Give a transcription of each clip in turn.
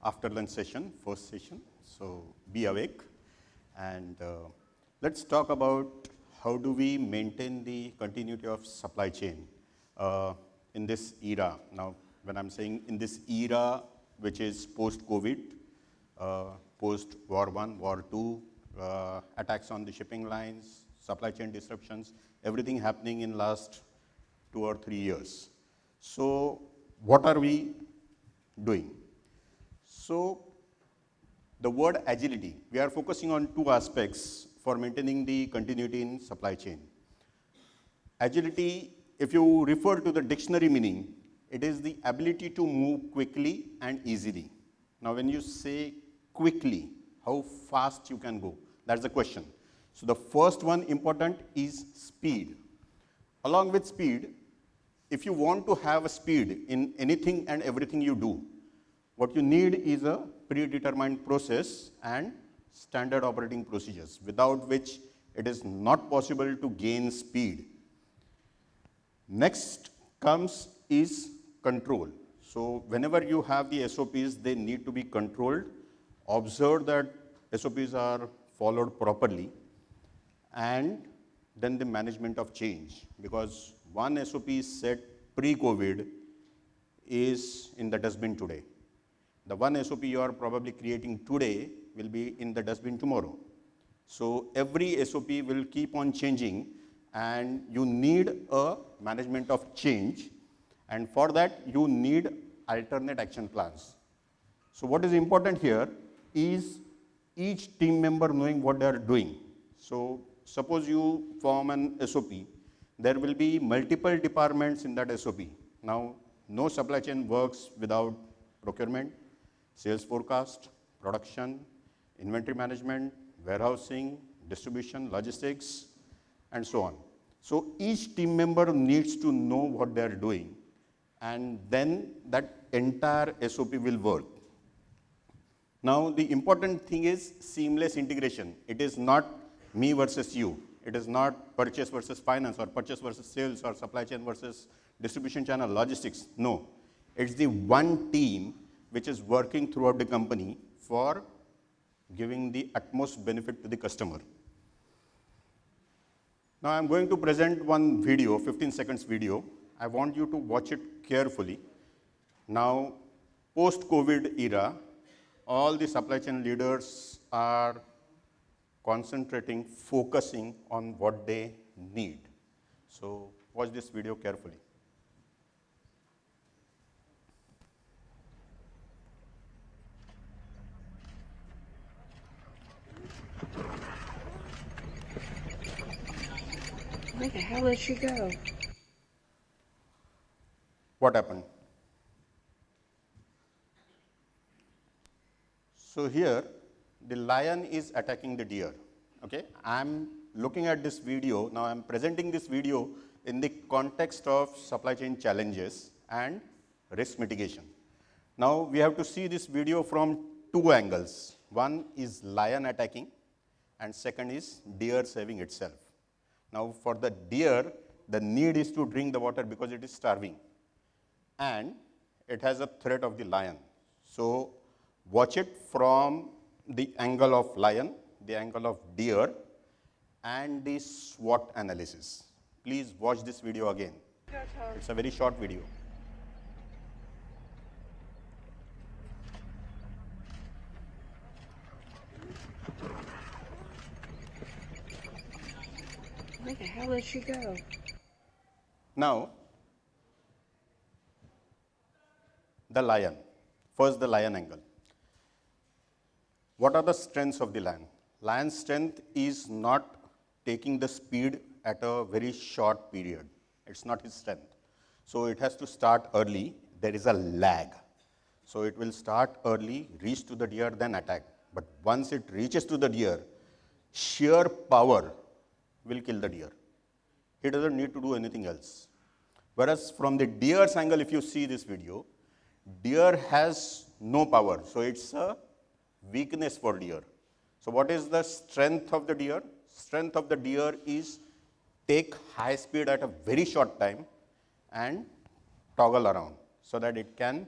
after lunch session, first session. So be awake and let's talk about how do we maintain the continuity of supply chain in this era. Now, when I'm saying in this era, which is post-COVID, post-War I, War II, attacks on the shipping lines, supply chain disruptions, everything happening in last 2 or 3 years. So what are we doing? So the word agility, we are focusing on 2 aspects for maintaining the continuity in supply chain. Agility, if you refer to the dictionary meaning, it is the ability to move quickly and easily. Now when you say quickly, how fast you can go, that's the question. So the first one important is speed. Along with speed, if you want to have a speed in anything and everything you do, what you need is a predetermined process and standard operating procedures, without which it is not possible to gain speed. Next comes is control. So whenever you have the SOPs, they need to be controlled. Observe that SOPs are followed properly, and then the management of change, because one SOP set pre-COVID is in the dustbin today. The one SOP you are probably creating today will be in the dustbin tomorrow. So every SOP will keep on changing, and you need a management of change, and for that you need alternate action plans. So what is important here is each team member knowing what they are doing. So suppose you form an SOP, there will be multiple departments in that SOP. Now, no supply chain works without procurement, sales forecast, production, inventory management, warehousing, distribution, logistics, and so on. So each team member needs to know what they are doing, and then that entire SOP will work. Now, the important thing is seamless integration. It is not me versus you. It is not purchase versus finance, or purchase versus sales, or supply chain versus distribution channel, logistics. No, it's the one team which is working throughout the company for giving the utmost benefit to the customer. Now I'm going to present one video, 15 seconds video. I want you to watch it carefully. Now, post-COVID era, all the supply chain leaders are concentrating, focusing on what they need. So watch this video carefully. Where the hell did she go? What happened? So here, the lion is attacking the deer. Okay, I'm looking at this video. Now I'm presenting this video in the context of supply chain challenges and risk mitigation. Now we have to see this video from 2 angles. One is lion attacking, and second is deer saving itself. Now for the deer, the need is to drink the water because it is starving, and it has a threat of the lion. So watch it from the angle of lion, the angle of deer, and the SWOT analysis. Please watch this video again. It's a very short video. Where the hell did she go? Now, the lion. First, the lion angle. What are the strengths of the lion? Lion's strength is not taking the speed at a very short period. It's not his strength. So it has to start early. There is a lag. So it will start early, reach to the deer, then attack. But once it reaches to the deer, sheer power will kill the deer. He doesn't need to do anything else. Whereas from the deer's angle, if you see this video, deer has no power. So it's a weakness for deer. So what is the strength of the deer? Strength of the deer is take high speed at a very short time and toggle around so that it can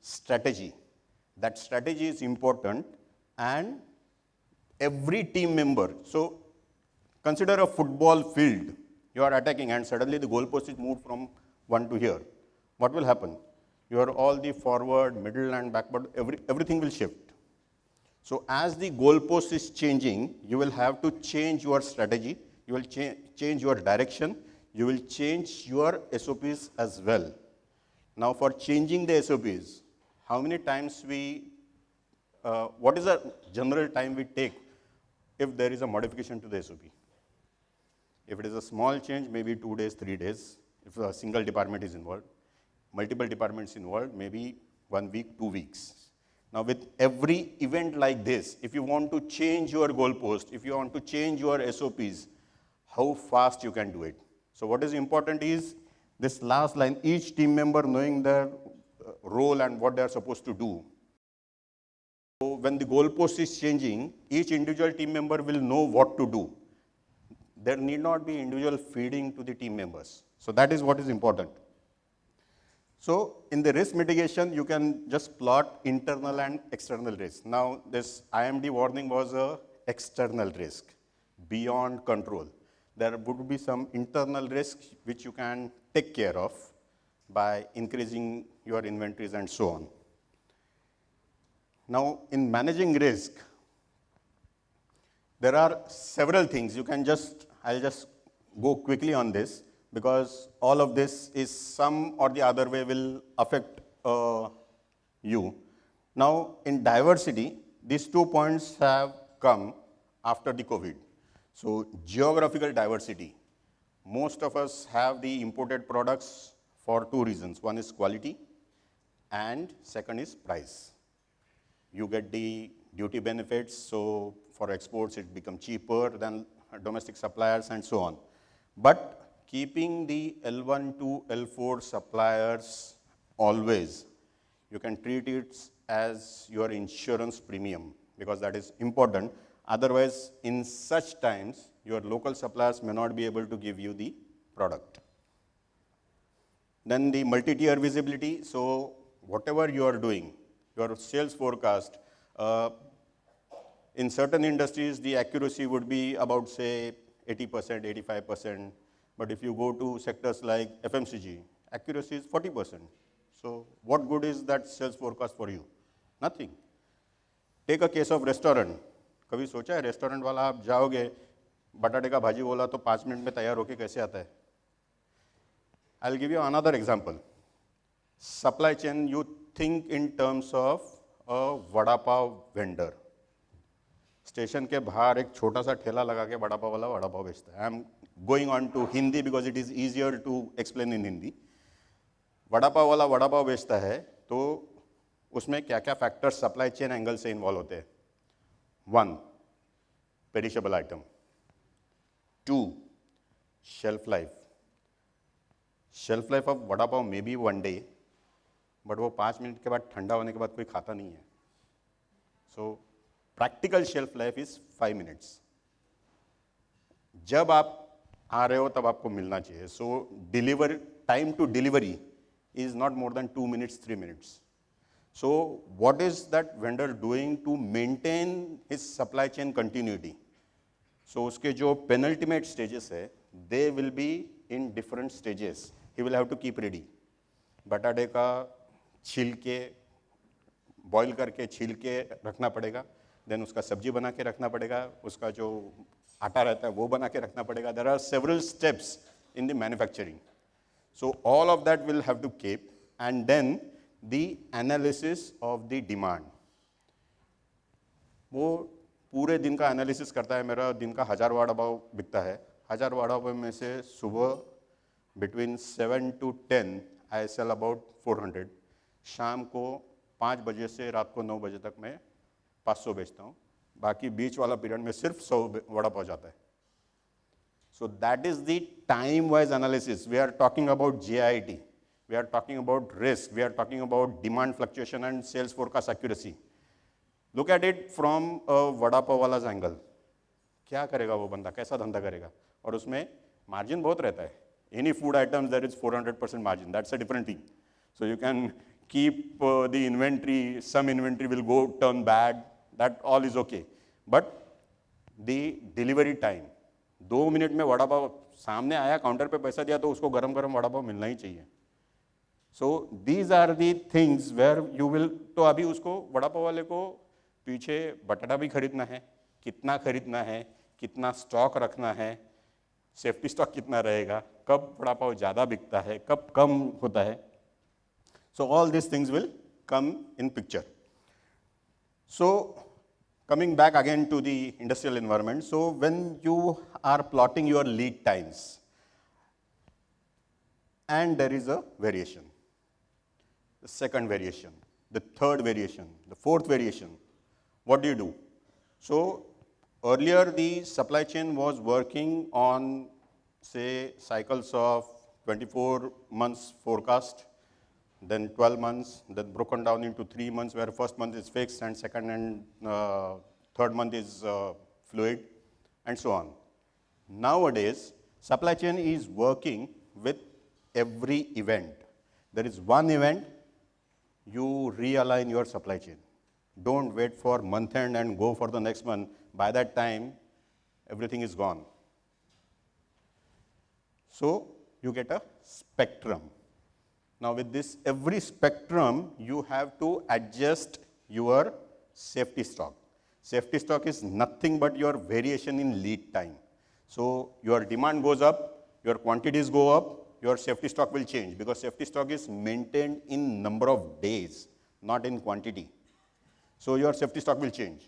strategy. That strategy is important, and every team member, so consider a football field. You are attacking and suddenly the goalpost is moved from one to here. What will happen? Your all the forward, middle and backward, everything will shift. So as the goalpost is changing, you will have to change your strategy, you will change your direction, you will change your SOPs as well. Now for changing the SOPs, how many times what is the general time we take if there is a modification to the SOP? If it is a small change, maybe 2 days, 3 days. If a single department is involved, multiple departments involved, maybe 1 week, 2 weeks. Now with every event like this, if you want to change your goalpost, if you want to change your SOPs, how fast you can do it. So what is important is this last line, each team member knowing their role and what they are supposed to do. So when the goalpost is changing, each individual team member will know what to do. There need not be individual feeding to the team members. So that is what is important. So in the risk mitigation, you can just plot internal and external risk. Now this IMD warning was a external risk, beyond control. There would be some internal risks which you can take care of by increasing your inventories and so on. Now in managing risk, there are several things. I'll just go quickly on this, because all of this is some or the other way will affect you. Now, in diversity, these 2 points have come after the COVID. So, geographical diversity. Most of us have the imported products for 2 reasons. One is quality, and second is price. You get the duty benefits, so for exports it becomes cheaper than domestic suppliers and so on. But keeping the L1 to L4 suppliers always, you can treat it as your insurance premium, because that is important. Otherwise, in such times, your local suppliers may not be able to give you the product. Then the multi-tier visibility. So whatever you are doing, your sales forecast, in certain industries, the accuracy would be about, say, 80%, 85%. But if you go to sectors like FMCG, accuracy is 40%. So what good is that sales forecast for you? Nothing. Take a case of restaurant. कभी सोचा है restaurant वाला आप जाओगे, बटाटे का भाजी बोला तो 5 मिनट में तैयार होके कैसे आता है? I'll give you another example. Supply chain, you think in terms of a vada pav vendor. Station के बाहर एक छोटा सा ठेला लगा के वड़ा पाव वाला वड़ा पाव बेचता है. I am going on to Hindi because it is easier to explain in Hindi. Vada pav वाला वड़ा पाव बेचता है, तो उसमें क्या क्या फैक्टर्स सप्लाई चेन एंगल से इन्वॉल्व होते हैं? 1, perishable item. 2, shelf life. Shelf life of vada pav may be 1 day, but वो 5 मिनट के बाद ठंडा होने के बाद कोई खाता नहीं है. So practical shelf life is 5 minutes. जब आप आ रहे हो तब आपको मिलना चाहिए. So deliver time to delivery is not more than 2 minutes, 3 minutes. So what is that vendor doing to maintain his supply chain continuity? So उसके जो penultimate stages है, they will be in different stages. He will have to keep ready. बटाटे का छील के, boil करके छील के रखना पड़ेगा. देन उसका सब्जी बना के रखना पड़ेगा. उसका जो आटा रहता है वो बना के रखना पड़ेगा. There are several steps in the manufacturing. So all of that will have to keep, and then the analysis of the demand. वो पूरे दिन का एनालिसिस करता है. मेरा दिन का 1000 वड़ा पाव बिकता है. 1000 वड़ा पाव में से सुबह between 7 to 10 I sell about 400. शाम को 5 बजे से रात को 9 बजे तक मैं 500 बेचता हूँ. बाकी बीच वाला पीरियड में सिर्फ 100 वड़ा पाव जाता है. So that is the time-wise analysis. We are talking about GIT. We are talking about risk. We are talking about demand fluctuation and sales forecast accuracy. Look at it from a vada pav wala's angle. क्या करेगा वो बंदा, कैसा धंधा करेगा? और उसमें margin बहुत रहता है. Any food items there is 400% margin. That's a different thing. So you can keep the inventory, some inventory will go turn bad, that all is okay. But the delivery time, 2 minute में वड़ा पाव सामने आया, counter पे पैसा दिया तो उसको गरम गरम वड़ा पाव मिलना ही चाहिए. So these are the things where you will, तो अभी उसको वड़ा पाव वाले को पीछे बटाटा भी खरीदना है, कितना खरीदना है, कितना स्टॉक रखना है, सेफ्टी स्टॉक कितना रहेगा, कब वड़ा पाव ज़्यादा बिकता है, कब कम होता है. So all these things will come in picture. So coming back again to the industrial environment, so when you are plotting your lead times, and there is a variation, the second variation, the third variation, the fourth variation, what do? So earlier the supply chain was working on, say, cycles of 24 months forecast, then 12 months, then broken down into 3 months where first month is fixed and second and third month is fluid, and so on. Nowadays, supply chain is working with every event. There is one event, you realign your supply chain. Don't wait for month end and go for the next month. By that time, everything is gone. So you get a spectrum. Now with this, every spectrum, you have to adjust your safety stock. Safety stock is nothing but your variation in lead time. So your demand goes up, your quantities go up, your safety stock will change because safety stock is maintained in number of days, not in quantity. So your safety stock will change.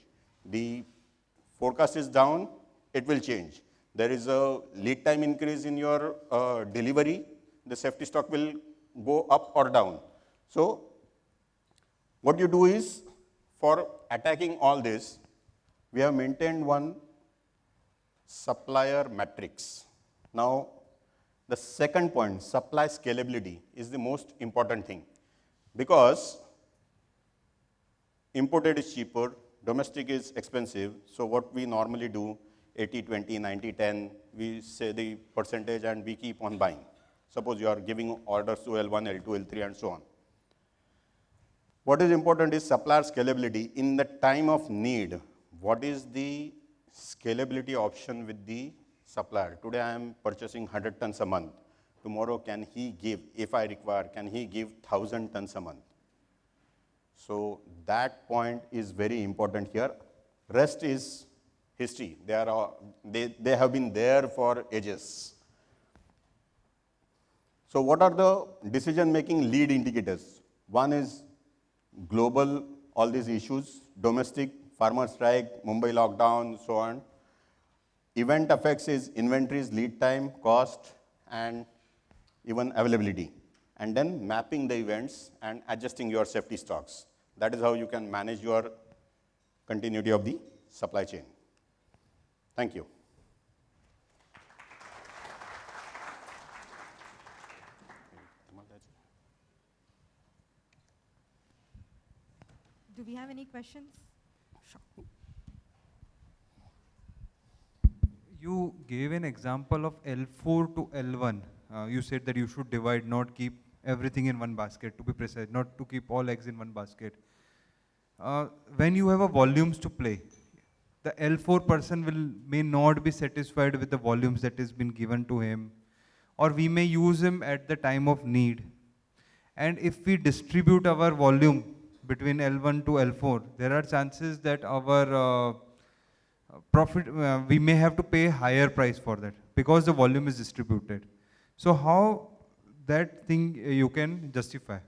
The forecast is down, it will change. There is a lead time increase in your delivery, the safety stock will go up or down. So what you do is, for attacking all this, we have maintained one supplier matrix. Now, the second point, supply scalability, is the most important thing because imported is cheaper, domestic is expensive. So what we normally do, 80-20, 90-10, we say the percentage and we keep on buying. Suppose you are giving orders to L1, L2, L3, and so on. What is important is supplier scalability. In the time of need, what is the scalability option with the supplier? Today I am purchasing 100 tons a month. Tomorrow can he give, if I require, can he give 1,000 tons a month? So that point is very important here. Rest is history. They have been there for ages. So what are the decision-making lead indicators? One is global, all these issues, domestic, farmer strike, Mumbai lockdown, so on. Event effects is inventories, lead time, cost, and even availability. And then mapping the events and adjusting your safety stocks. That is how you can manage your continuity of the supply chain. Thank you. Do we have any questions? You gave an example of L4 to L1. You said that you should divide, not keep everything in one basket, to be precise, not to keep all eggs in one basket. When you have a volumes to play, the L4 person may not be satisfied with the volumes that has been given to him, or we may use him at the time of need. And if we distribute our volume between L1 to L4, there are chances that our profit, we may have to pay higher price for that because the volume is distributed. So how that thing you can justify?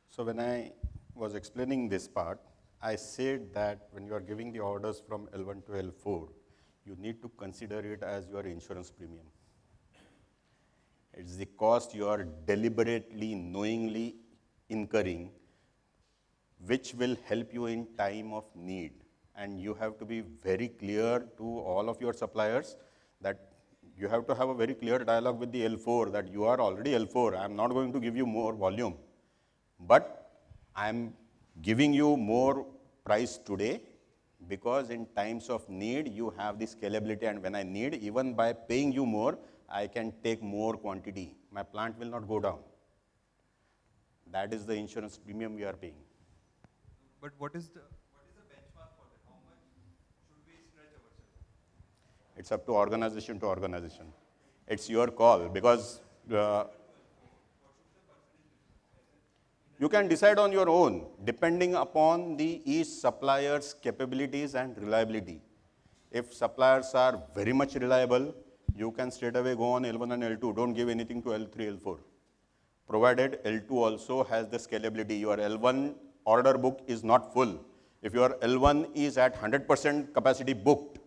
So when I was explaining this part, I said that when you are giving the orders from L1 to L4, you need to consider it as your insurance premium. It's the cost you are deliberately, knowingly incurring, which will help you in time of need. And you have to be very clear to all of your suppliers that you have to have a very clear dialogue with the L4 that you are already L4. I'm not going to give you more volume, but I'm giving you more price today because in times of need, you have the scalability, and when I need, even by paying you more, I can take more quantity. My plant will not go down. That is the insurance premium we are paying. But what is the benchmark for that? How much should we stretch ourselves? It's up to organization to organization. It's your call because you can decide on your own depending upon the each supplier's capabilities and reliability. If suppliers are very much reliable, you can straight away go on L1 and L2. Don't give anything to L3, L4. Provided L2 also has the scalability. Your L1 order book is not full. If your L1 is at 100% capacity booked,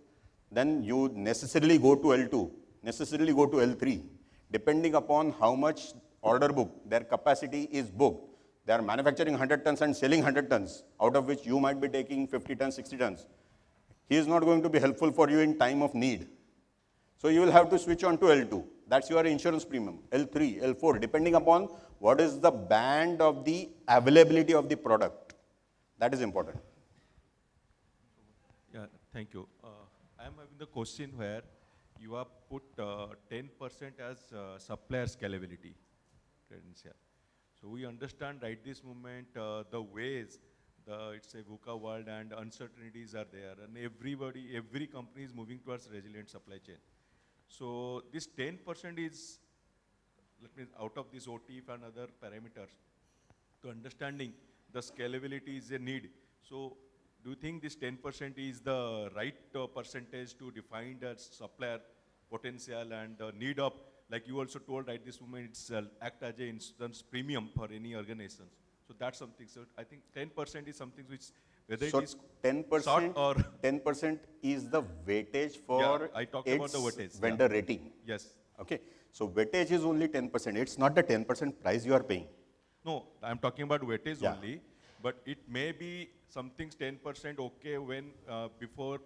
then you necessarily go to L2, necessarily go to L3. Depending upon how much order book, their capacity is booked. They are manufacturing 100 tons and selling 100 tons, out of which you might be taking 50 tons, 60 tons. He is not going to be helpful for you in time of need. So you will have to switch on to L2. That's your insurance premium, L3, L4, depending upon what is the band of the availability of the product. That is important. Yeah, thank you. I am having the question where you have put 10% as supplier scalability credential. So we understand right this moment the ways it's a VUCA world and uncertainties are there, and every company is moving towards resilient supply chain. So this 10% is, let me out of this OTIF and other parameters, to understanding the scalability is a need. So do you think this 10% is the right percentage to define the supplier potential and the need of, like you also told right this moment, it's act as a insurance premium for any organizations. So that's something. So I think 10% is something which, whether So it is 10% short or 10% is the weightage for Yeah, I talked about its the weightage, vendor rating. yes. Okay, so weightage is only 10%. It's not the 10% price you are paying. No, I'm talking about weightage Yeah. only, but it may be something 10% okay when before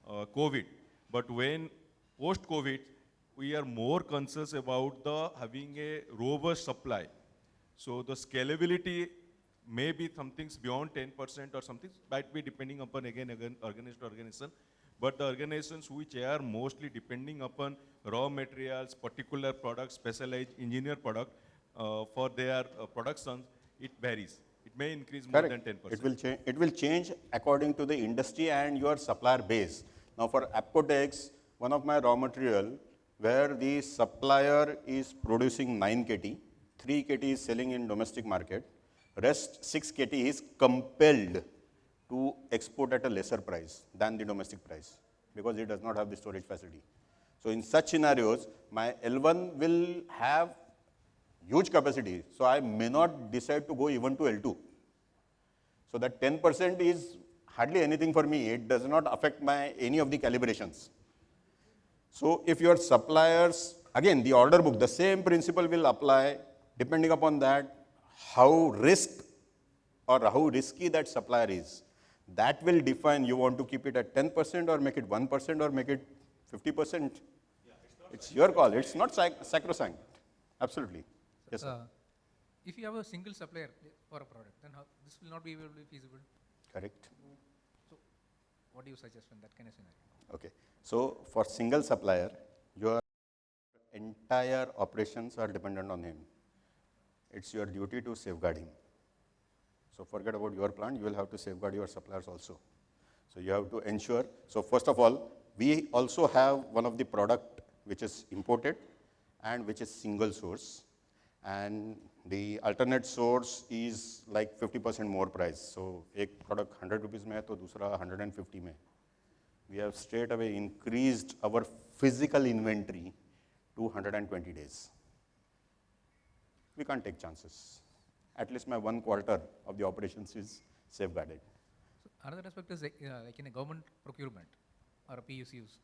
COVID, but when post-COVID, we are more conscious about the having a robust supply. So the scalability may be something beyond 10% or something, might be depending upon again organization to organization, but the organizations which are mostly depending upon raw materials, particular products, specialized engineer product for their production, it varies. It may increase more than 10%. It will change according to the industry and your supplier base. Now for Apcotex, one of my raw material where the supplier is producing 9 KT, 3 KT is selling in domestic market, rest 6 KT is compelled to export at a lesser price than the domestic price because it does not have the storage facility. So in such scenarios, my L1 will have huge capacity, so I may not decide to go even to L2. So that 10% is hardly anything for me. It does not affect any of the calibrations. So if your suppliers, again, the order book, the same principle will apply depending upon that, how risky that supplier is. That will define you want to keep it at 10% or make it 1% or make it 50%. It's your call. It's not sacrosanct. Absolutely. Yes, sir. If you have a single supplier for a product, then how, this will not be able to be feasible. Correct. So, what do you suggest in that kind of scenario? Okay. So for single supplier, your entire operations are dependent on him. It's your duty to safeguard him. So forget about your plant, you will have to safeguard your suppliers also. So you have to ensure, so first of all, we also have one of the product which is imported and which is single source. And the alternate source is like 50% more price. So एक product 100 rupees में है तो दूसरा 150 में. We have straight away increased our physical inventory to 120 days. We can't take chances. At least my 1 quarter of the operations is safeguarded. So, another aspect is like in a government procurement or a PUCs,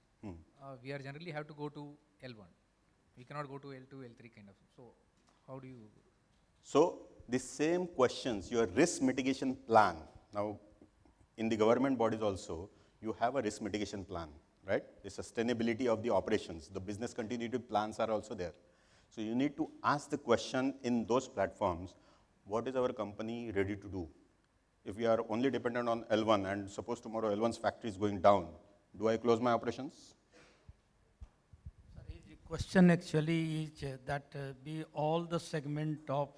we are generally have to go to L1. We cannot go to L2, L3 kind of. So, how do you? So the same questions, your risk mitigation plan. Now, in the government bodies also, you have a risk mitigation plan, right? The sustainability of the operations, the business continuity plans are also there. So you need to ask the question in those platforms, what is our company ready to do? If we are only dependent on L1 and suppose tomorrow L1's factory is going down, do I close my operations? The question actually is that be all the segment of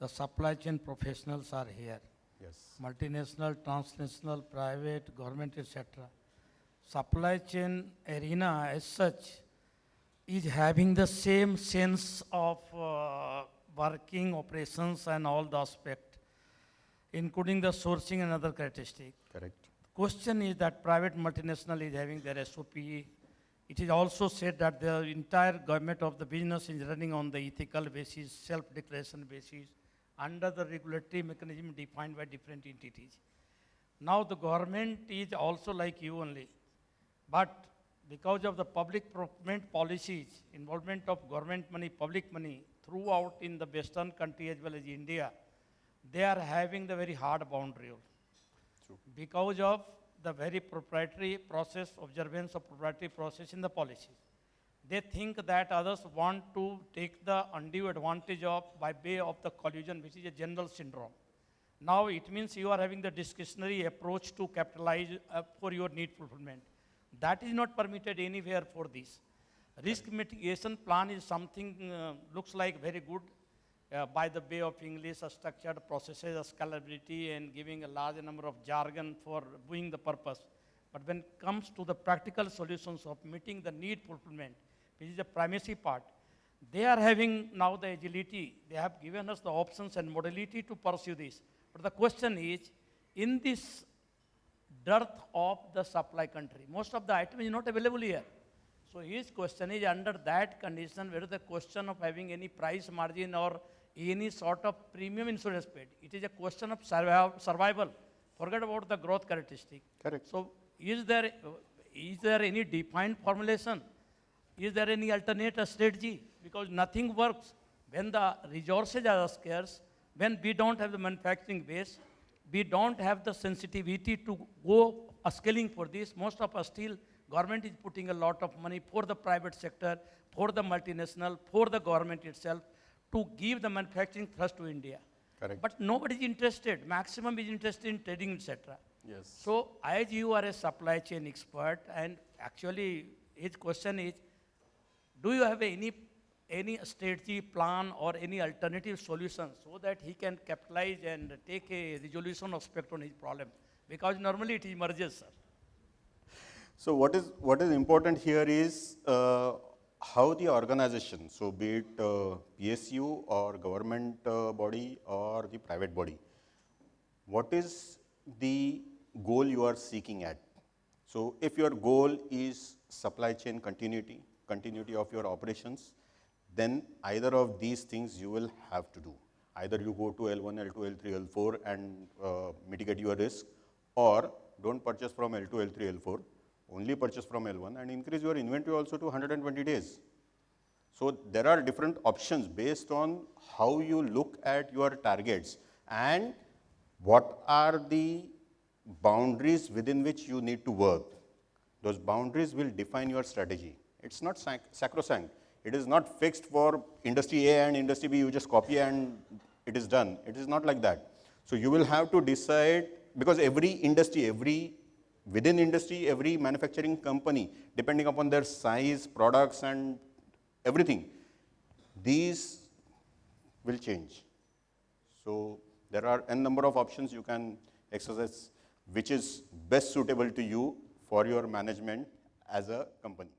the supply chain professionals are here. Yes. Multinational, transnational, private, government, etc. Supply chain arena as such is having the same sense of working operations and all the aspect, including the sourcing and other characteristics. Correct. Question is that private multinational is having their SOP. It is also said that the entire government of the business is running on the ethical basis, self-declaration basis, under the regulatory mechanism defined by different entities. Now the government is also like you only, but because of the public procurement policies, involvement of government money, public money throughout in the Western country as well as India, they are having the very hard boundary rule. True. Because of the very proprietary process, observance of proprietary process in the policies. They think that others want to take the undue advantage of by way of the collusion, which is a general syndrome. Now it means you are having the discretionary approach to capitalize for your need fulfillment. That is not permitted anywhere for this. Risk mitigation plan is something looks like very good by the way of English, structured processes, scalability, and giving a large number of jargon for doing the purpose. But when it comes to the practical solutions of meeting the need fulfillment, which is the primacy part, they are having now the agility. They have given us the options and modality to pursue this. But the question is, in this dearth of the supply country, most of the item is not available here. So his question is under that condition, whether the question of having any price margin or any sort of premium insurance paid. It is a question of survival. Forget about the growth characteristic. Correct. So is there any defined formulation? Is there any alternate strategy? Because nothing works when the resources are scarce, when we don't have the manufacturing base, we don't have the sensitivity to go scaling for this. Most of us still, government is putting a lot of money for the private sector, for the multinational, for the government itself, to give the manufacturing thrust to India. Correct. But nobody is interested. Maximum is interested in trading, etc. Yes. So as you are a supply chain expert, and actually his question is, do you have any strategy plan or any alternative solution so that he can capitalize and take a resolution aspect on his problem? Because normally it emerges, sir. So what is important here is how the organization, so be it PSU or government body or the private body, what is the goal you are seeking at? So if your goal is supply chain continuity of your operations, then either of these things you will have to do. Either you go to L1, L2, L3, L4 and mitigate your risk, or don't purchase from L2, L3, L4, only purchase from L1 and increase your inventory also to 120 days. So there are different options based on how you look at your targets and what are the boundaries within which you need to work. Those boundaries will define your strategy. It's not sacrosanct. It is not fixed for industry A and industry B, you just copy and it is done. It is not like that. So you will have to decide, because every industry, within industry, every manufacturing company, depending upon their size, products and everything, these will change. So there are n number of options you can exercise, which is best suitable to you for your management as a company.